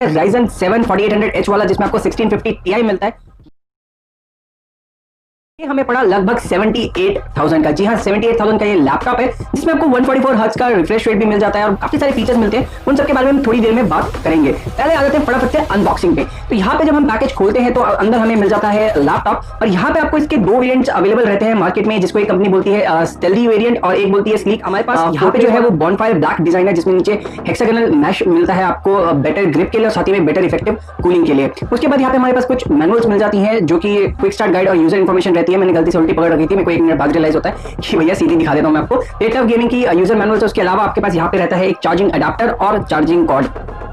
Ryzen 7 4800H वाला जिसमें आपको 1650 Ti मिलता है, ये हमें पड़ा लगभग 78,000 का। जी हाँ, 78,000 का ये लैपटॉप है जिसमें आपको 144 हर्ट्ज का रिफ्रेश रेट भी मिल जाता है और काफी सारे फीचर्स मिलते हैं। उन सब के बारे में हम थोड़ी देर में बात करेंगे। पहले आ जाते हैं फटाफट से अनबॉक्सिंग पे। तो यहाँ पे जब हम पैकेज खोलते हैं तो अंदर हमें मिल जाता है लैपटॉप और यहाँ पे आपको इसके दो वेरिएंट्स अवेलेबल रहते हैं मार्केट में, जिसको एक कंपनी बोलती है स्टेल्दी वेरिएंट और एक बोलती है स्लीक। हमारे पास यहाँ पे जो है वो बॉनफायर ब्लैक डिजाइन है जिसमें नीचे हेक्सागोनल मैश मिलता है आपको बेटर ग्रिप के लिए और साथ ही में बेटर इफेक्टिव कूलिंग के लिए। उसके बाद यहाँ पे हमारे पास कुछ मैनुअल्स मिल जाती हैं जो कि क्विक स्टार्ट गाइड और यूजर इन्फॉर्मेशन रहती है। मैंने गलती से उल्टी पकड़ रखी थी, मेरे को 1 मिनट बाद रियलाइज होता है कि भैया सीधी दिखा देता हूं मैं आपको। टफ गेमिंग की यूजर मैनुअल से उसके अलावा आपके पास यहाँ पे रहता है एक चार्जिंग अडेप्टर और चार्जिंग कॉर्ड।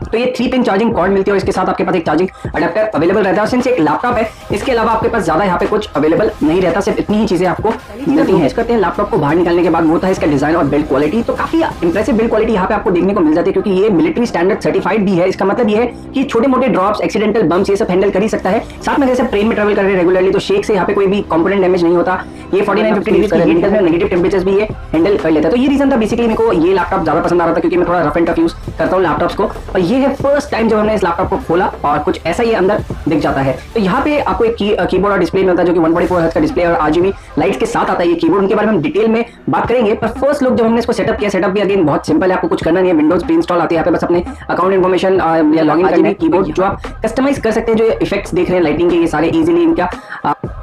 तो ये 3 पिन चार्जिंग कॉर्ड मिलती है और इसके साथ आपके पास एक चार्जिंग अडेप्टर अवेलेबल रहता है। सिंस एक लैपटॉप है इसके अलावा आपके पास ज्यादा यहाँ पे कुछ अवेलेबल नहीं रहता, सिर्फ इतनी ही चीजें आपको मिलती हैं। करते हैं लैपटॉप को बाहर निकालने के बाद वो था इसका डिजाइन और बिल्ड क्वालिटी। तो काफी इंप्रेसिव बिल्ड क्वालिटी यहाँ पे आपको देखने को मिल जाती है क्योंकि ये मिलिट्री स्टैंडर्ड सर्टिफाइड भी है। इसका मतलब ये है कि छोटे मोटे ड्रॉप्स, एक्सीडेंटल बम्स ये सब हैंडल कर ही सकता है। साथ में जैसे ट्रेन में ट्रैवल कर रहे हैं रेगुलरली तो शेक से यहाँ पे कोई भी कंपोनेंट डैमेज नहीं होता। ये 4950 डिग्री की हीट में नेगेटिव टेंपरेचर्स भी ये हैंडल कर लेता है। तो ये रीजन था बेसिकली मेरे को ये लैपटॉप ज्यादा पसंद आ रहा था क्योंकि मैं थोड़ा रफ एंड टफ यूज करता हूँ लैपटॉप्स को। और ये है फर्स्ट टाइम जब हमने इस लैपटॉप को खोला और कुछ ऐसा ये अंदर दिख जाता है। तो यहाँ पे आपको एक कीबोर्ड और डिस्प्ले मिलता है जो कि 144 हर्ट्ज का डिस्प्ले और RGB लाइट्स के साथ आता है ये कीबोर्ड। उनके बारे में हम डिटेल में बात करेंगे, पर फर्स्ट लुक जब हमने इसको सेटअप किया, सेटअप भी अगेन बहुत सिंपल है, आपको कुछ करना नहीं है। विंडोज प्री इंस्टॉल आती है, यहाँ पे बस अपने अकाउंट इन्फॉर्मेशन या लॉगिन करना है। कीबोर्ड जो आप कस्टमाइज कर सकते हैं, जो इफेक्ट्स देख रहे हैं लाइटिंग के, ये सारे इजीली इनका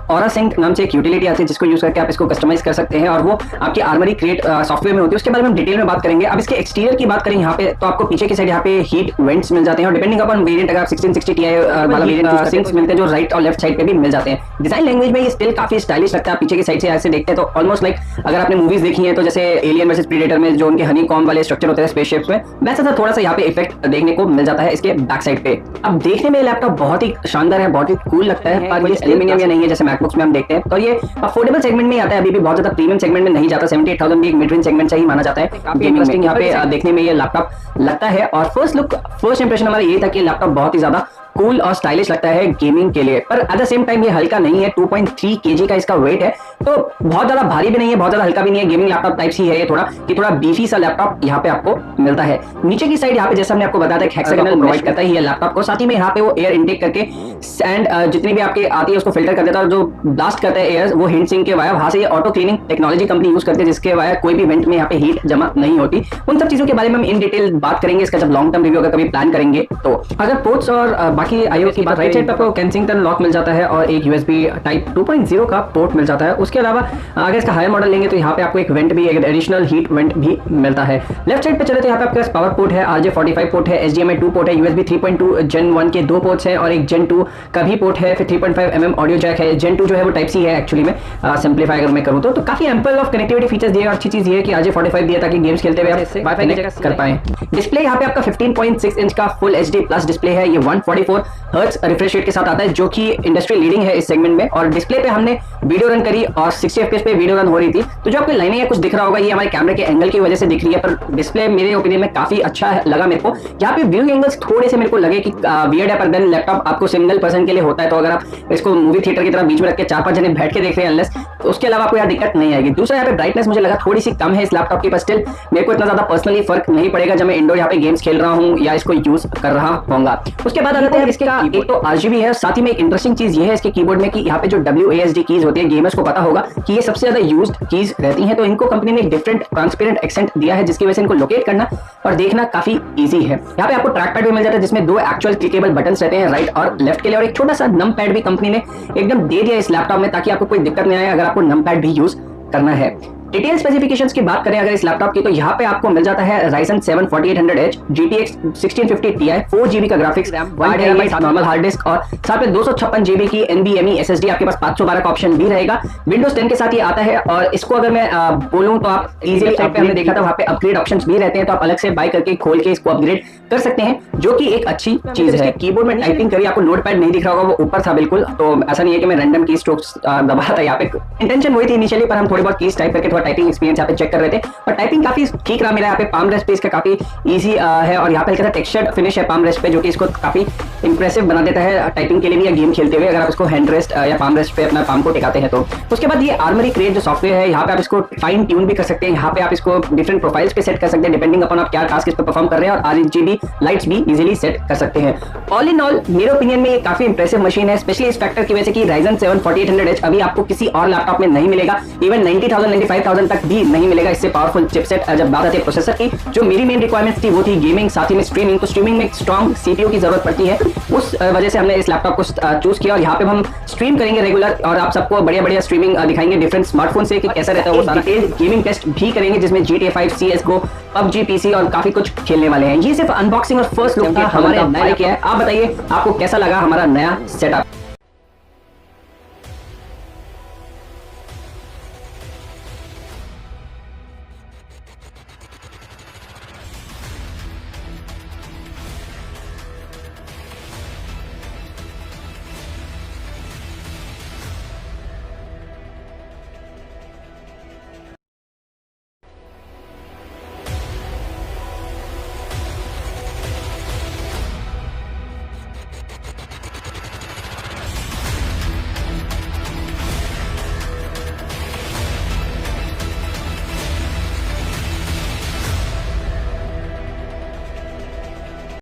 ऑरा सिंक नाम से एक यूटिलिटी आती है जिसको यूज करके आप इसको कस्टमाइज कर सकते हैं और वो आपकी आर्मरी क्रिएट सॉफ्टवेयर में होती है। उसके बारे में हम डिटेल में बात करेंगे। अब इसके एक्सटीरियर की बात करें यहाँ पे तो आपको पीछे की साइड यहाँ पे हीट वेंट्स मिल जाते हैं और डिपेंडिंग अपॉन वेरिएंट अगर आप 1660 Ti वाला वेरिएंट सिंक्स मिलते हैं जो राइट और लेफ्ट साइड पे भी मिल जाते हैं। डिजाइन लैंग्वेज में ये स्टिल काफी स्टाइलिश लगता है। पीछे की साइड से ऐसे देखते हैं तो ऑलमोस्ट लाइक अगर आपने मूवीज देखी है तो जैसे एलियन वर्सेस प्रीडेटर में जो उनके हनी कॉम्ब वाले स्ट्रक्चर होते हैं स्पेसशिप्स में, वैसा सा थोड़ा सा यहाँ पे इफेक्ट देखने को मिल जाता है इसके बैक साइड पे। अब देखने में लैपटॉप बहुत ही शानदार है, बहुत ही कूल लगता है, पर ये एल्यूमिनियम या नहीं है जैसे मैकबुक्स में हम देखते हैं। तो ये अफोर्डेबल सेगमेंट में आता है, अभी भी बहुत ज्यादा प्रीमियम सेगमेंट में नहीं जाता। 78,000 भी एक मिड रेंज सेगमेंट से ही माना जाता है। काफी इंटरेस्टिंग यहाँ पे देखने में ये लैपटॉप लगता है और फर्स्ट इंप्रेशन हमारा ये था कि लैपटॉप बहुत ही ज्यादा कूल और स्टाइलिश लगता है गेमिंग के लिए, पर एट द सेम टाइम ये हल्का नहीं है। 2.3 kg का इसका वेट है, तो बहुत ज्यादा भारी भी नहीं है, बहुत ज्यादा हल्का भी नहीं है। गेमिंग लैपटॉप टाइप सी है ये, थोड़ा बीफी सा लैपटॉप यहाँ पे आपको मिलता है। नीचे की साइड यहाँ पे जैसा हमने आपको बताया था एक हेक्सागोनल प्रोवाइड करता है ये लैपटॉप को। साथ ही में यहाँ पे वो एयर इनटेक करके एंड जितनी भी आपके आती है उसको फिल्टर कर देता है और जो ब्लास्ट करता है एयर वो हीट सिंक के वाया वहां से ये auto cleaning technology company use करती है जिसके वाया कोई भी वेंट में यहाँ पे हीट जमा नहीं होती। उन सब चीजों के बारे में हम इन डिटेल बात करेंगे इसका जब लॉन्ग टर्म रिव्यू अगर कभी प्लान करेंगे तो। अगर पोर्ट्स और बाकी आईओ की बात, राइट साइड पे आपको केंसिंगटन लॉक मिल जाता है और एक USB टाइप 2.0 का पोर्ट मिल जाता है। उसके अलावा अगर इसका हायर मॉडल लेंगे तो यहाँ पे आपको एक वेंट भी, एक एडिशनल हीट वेंट भी मिलता है। लेफ्ट साइड पे चले तो यहाँ पे आपके पास पावर पोर्ट है, RJ45 पोर्ट है, HDMI 2 पोर्ट है, USB 3.2 Gen 1 के 2 पोर्ट्स हैं और एक Gen 2 का भी पोर्ट है। फिर 3.5 mm ऑडियो जैक है। Gen 2 जो है वो टाइप सी है एक्चुअली में, सिंप्लीफाई अगर मैं करूँ तो काफी एम्पल ऑफ कनेक्टिविटी फीचर्स दिए। अच्छी चीज ये है कि RJ45 दिया ताकि गेम्स खेलते हुए आप वाईफाई कनेक्ट कर पाए। डिस्प्ले यहाँ पे आपका 15.6 इंच का फुल HD प्लस डिस्प्ले है। ये 144 हर्ट्ज रिफ्रेश रेट के साथ आता है जो कि इंडस्ट्री लीडिंग है इस सेगमेंट में। और डिस्प्ले पे हमने वीडियो रन करी और 60 FPS पे वीडियो रन हो रही थी। तो जो आपको लाइनें या कुछ दिख रहा होगा ये हमारे कैमरे के एंगल की वजह से दिख रही है, पर डिस्प्ले मेरे ओपिनियन में काफी अच्छा लगा मेरे को। यहाँ पे व्यू एंगल्स थोड़े से मेरे को लगे कि वियर्ड है, पर देन लैपटॉप आपको सिंगल पर्सन के लिए होता है तो अगर आप इसको मूवी थिएटर की तरह बीच में रख के 4-5 जने बैठ के देख रहे हैं अनलेस, तो उसके अलावा आपको यहाँ दिक्कत नहीं आएगी। दूसरा यहाँ पे ब्राइटनेस मुझे लगा थोड़ी सी कम है इस लैपटॉप की, पर स्टिल मेरे को इतना ज्यादा पर्सनली फर्क नहीं पड़ेगा जब मैं इंडोर यहाँ पे गेम्स खेल रहा हूँ या इसको यूज कर रहा होगा। उसके बाद आते हैं इसका एक तो RGB है, साथ ही में एक इंटरेस्टिंग चीज ये है इसके कीबोर्ड में कि यहाँ पे जो WASD कीज होती है, गेमर्स को पता होगा कि ये सबसे ज्यादा यूज्ड कीज रहती हैं, तो इनको कंपनी ने एक डिफरेंट ट्रांसपेरेंट एक्सेंट दिया है जिसकी वजह से इनको लोकेट करना और देखना काफी इजी है। यहाँ पे आपको ट्रैक पैड भी मिल जाता है जिसमें 2 एक्चुअल क्लिकेबल बटन्स रहते हैं राइट और लेफ्ट के लिए, और एक छोटा सा नम पैड भी कंपनी ने एकदम दे दिया इस लैपटॉप में ताकि आपको कोई दिक्कत नहीं आए अगर आपको नम पैड भी यूज करना है। डिटेल स्पेसिफिकेशंस की बात करें अगर इस लैपटॉप की तो यहाँ पे आपको मिल जाता है Ryzen 7 4800H GTX 1650 Ti 4GB का graphics RAM, 1TB normal hard disk और साथ में 256GB की NVMe SSD, आपके पास 512 का ऑप्शन भी रहेगा। Windows 10 के साथ ये आता है और इसको अगर मैं बोलूं तो आप इजीली साइड पे हमने देखा था वहाँ पे अपग्रेड ऑप्शंस भी रहते हैं, तो आप अलग से बाय करके खोल के इसको अपग्रेड कर सकते हैं जो कि एक अच्छी चीज है। कीबोर्ड में टाइपिंग करी आपको नोटपैड नहीं दिख रहा होगा, वो ऊपर था बिल्कुल, तो ऐसा नहीं है कि मैं रैंडम की स्ट्रोक्स दबा था। यहाँ पे इंटेंशन वही थी इनिशियली, पर हम थोड़ी बहुत कीज टाइप करके थोड़ा टाइपिंग एक्सपीरियंस यहाँ पे चेक कर रहे थे और टाइपिंग काफी ठीक रहा मेरा। यहाँ पे पाम रेस्ट पे इसका काफी इजी है और यहाँ पे हल्का सा टेक्सचर्ड फिनिश है पाम रेस्ट पे जो कि इसको काफी इंप्रेसिव बना देता है टाइपिंग के लिए भी या गेम खेलते हुए, अगर आप इसको हैंड रेस्ट या पाम रेस्ट पे अपना पाम को टिकाते हैं तो। उसके बाद ये आर्मरी क्रिएट जो सॉफ्टवेयर है, यहाँ पे आप इसको फाइन ट्यून भी कर सकते हैं, यहाँ पे आप इसको डिफरेंट प्रोफाइल्स पे सेट कर सकते हैं डिपेंडिंग अपॉन आप क्या टास्क इस पे परफॉर्म कर रहे हैं, और आरजीबी लाइट्स भी इजीली सेट कर सकते हैं। ऑल इन ऑल मेरे ओपिनियन में ये काफी इंप्रेसिव मशीन है, स्पेशली इस फैक्टर की वजह से कि Ryzen 7 4800H अभी आपको किसी और लैपटॉप में नहीं मिलेगा, इवन 90,000 95,000 तक भी नहीं मिलेगा इससे पावरफुल चिपसेट। जब बात आती है प्रोसेसर की, जो मेरी मेन रिक्वायरमेंट्स थी वो थी गेमिंग, साथ ही में स्ट्रीमिंग। तो स्ट्रीमिंग में एक स्ट्रॉन्ग सीपीयू की जरूरत पड़ती है, उस वजह से हमने इस लैपटॉप को चूज किया, और यहाँ पे हम स्ट्रीम करेंगे रेगुलर, और आप सबको बढ़िया बढ़िया स्ट्रीमिंग दिखाएंगे डिफरेंट स्मार्टफोन से कि कैसा रहता है वो सारा। गेमिंग टेस्ट भी करेंगे जिसमें GTA 5, CS:GO, PUBG, PC और काफी कुछ खेलने वाले हैं। ये सिर्फ अनबॉक्सिंग और फर्स्ट लुक था हमारे नया किया है। आप बताइए आपको कैसा लगा हमारा नया सेटअप।